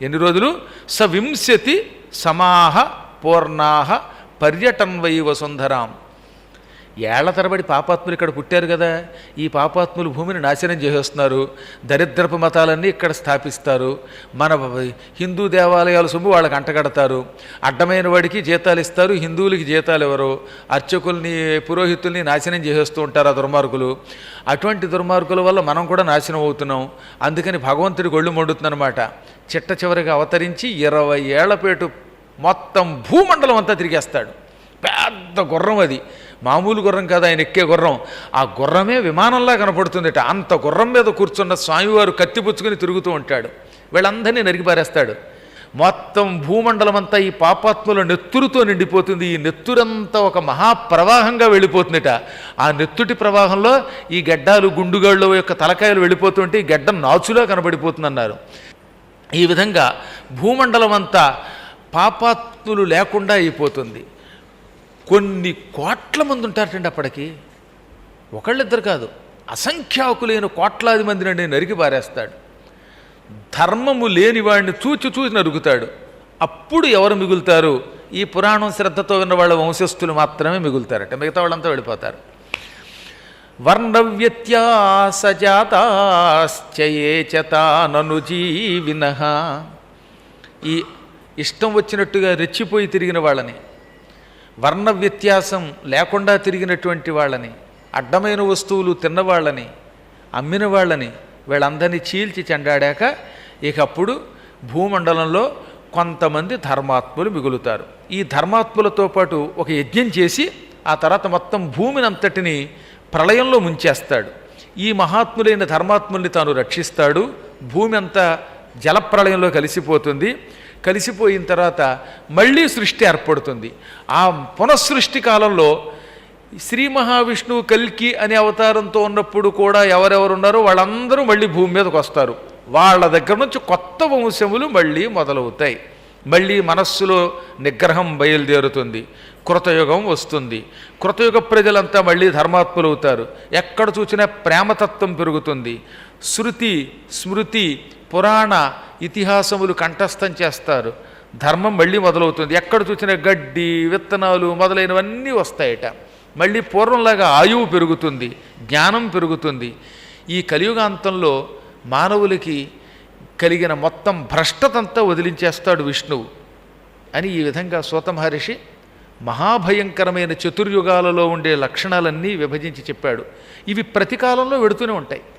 ఎన్ని రోజులు? సవింశతి సమాహ పూర్ణాహ పర్యటన్వై వసుంధరాం. ఏళ్ల తరబడి పాపాత్ములు ఇక్కడ పుట్టారు కదా, ఈ పాపాత్ములు భూమిని నాశనం చేసేస్తున్నారు, దరిద్రపు మతాలన్నీ ఇక్కడ స్థాపిస్తారు, మన హిందూ దేవాలయాల సొమ్ము వాళ్ళకి అంటగడతారు, అడ్డమైన వాడికి జీతాలు ఇస్తారు, హిందువులకి జీతాలు ఎవరు, అర్చకుల్ని పురోహితుల్ని నాశనం చేసేస్తూ ఉంటారు ఆ దుర్మార్గులు. అటువంటి దుర్మార్గుల వల్ల మనం కూడా నాశనం అవుతున్నాం. అందుకని భగవంతుడి ఒళ్ళు మండుతుందన్నమాట. చిట్ట చివరిగా అవతరించి 20 ఏళ్ల పేటు మొత్తం భూమండలం అంతా తిరిగేస్తాడు. పెద్ద గుర్రం, అది మామూలు గుర్రం కాదు, ఆయన ఎక్కే గుర్రం. ఆ గుర్రమే విమానంలా కనపడుతుందట. అంత గుర్రం మీద కూర్చున్న స్వామివారు కత్తిపుచ్చుకుని తిరుగుతూ ఉంటాడు. వీళ్ళందరినీ నరికి పారేస్తాడు. మొత్తం భూమండలం అంతా ఈ పాపాత్ముల నెత్తురుతో నిండిపోతుంది. ఈ నెత్తురంతా ఒక మహాప్రవాహంగా వెళ్ళిపోతుందట. ఆ నెత్తుటి ప్రవాహంలో ఈ గడ్డాలు గుండుగాళ్ళ యొక్క తలకాయలు వెళ్ళిపోతుంటే ఈ గడ్డం నాచులా కనబడిపోతుందన్నారు. ఈ విధంగా భూమండలం అంతా పాపాత్ములు లేకుండా అయిపోతుంది. కొన్ని కోట్ల మంది ఉంటారటండి అప్పటికి. ఒకళ్ళిద్దరు కాదు, అసంఖ్యాకులైన కోట్లాది మందిని నరికి పారేస్తాడు. ధర్మము లేని వాడిని చూచి నరుగుతాడు. అప్పుడు ఎవరు మిగులుతారు? ఈ పురాణం శ్రద్ధతో విన్న వాళ్ళ వంశస్థులు మాత్రమే మిగులుతారట, మిగతా వాళ్ళంతా వెళ్ళిపోతారు. వర్ణవ్యత్యాసజాతాశ్చయేచతాననుజీవినః. ఈ ఇష్టం వచ్చినట్టుగా రెచ్చిపోయి తిరిగిన వాళ్ళని, వర్ణ వ్యత్యాసం లేకుండా తిరిగినటువంటి వాళ్ళని, అడ్డమైన వస్తువులు తిన్నవాళ్ళని, అమ్మిన వాళ్ళని, వీళ్ళందరినీ చీల్చి చెండాడాక ఇకప్పుడు భూమండలంలో కొంతమంది ధర్మాత్ములు మిగులుతారు. ఈ ధర్మాత్ములతో పాటు ఒక యజ్ఞం చేసి ఆ తర్వాత మొత్తం భూమిని అంతటిని ప్రళయంలో ముంచేస్తాడు. ఈ మహాత్ములైన ధర్మాత్ముల్ని తాను రక్షిస్తాడు. భూమి అంతా జలప్రళయంలో కలిసిపోతుంది. కలిసిపోయిన తర్వాత మళ్ళీ సృష్టి ఏర్పడుతుంది. ఆ పునఃసృష్టి కాలంలో శ్రీ మహావిష్ణువు కల్కి అనే అవతారంతో ఉన్నప్పుడు కూడా ఎవరెవరున్నారో వాళ్ళందరూ మళ్ళీ భూమి మీదకి వస్తారు. వాళ్ళ దగ్గర నుంచి కొత్త వంశములు మళ్ళీ మొదలవుతాయి. మళ్ళీ మనస్సులో నిగ్రహం బయలుదేరుతుంది. కృతయుగం వస్తుంది. కృతయుగ ప్రజలంతా మళ్ళీ ధర్మాత్ములు అవుతారు. ఎక్కడ చూసినా ప్రేమతత్వం పెరుగుతుంది. శృతి స్మృతి పురాణ ఇతిహాసములు కంఠస్థం చేస్తారు. ధర్మం మళ్ళీ మొదలవుతుంది. ఎక్కడ చూసినా గడ్డి విత్తనాలు మొదలైనవన్నీ వస్తాయట. మళ్ళీ పూర్వంలాగా ఆయువు పెరుగుతుంది, జ్ఞానం పెరుగుతుంది. ఈ కలియుగాంతంలో మానవులకి కలిగిన మొత్తం భ్రష్టతంతా వదిలించేస్తాడు విష్ణువు అని ఈ విధంగా సూత మహర్షి మహాభయంకరమైన చతుర్యుగాలలో ఉండే లక్షణాలన్నీ విభజించి చెప్పాడు. ఇవి ప్రతి కాలంలో వెడుతూనే ఉంటాయి.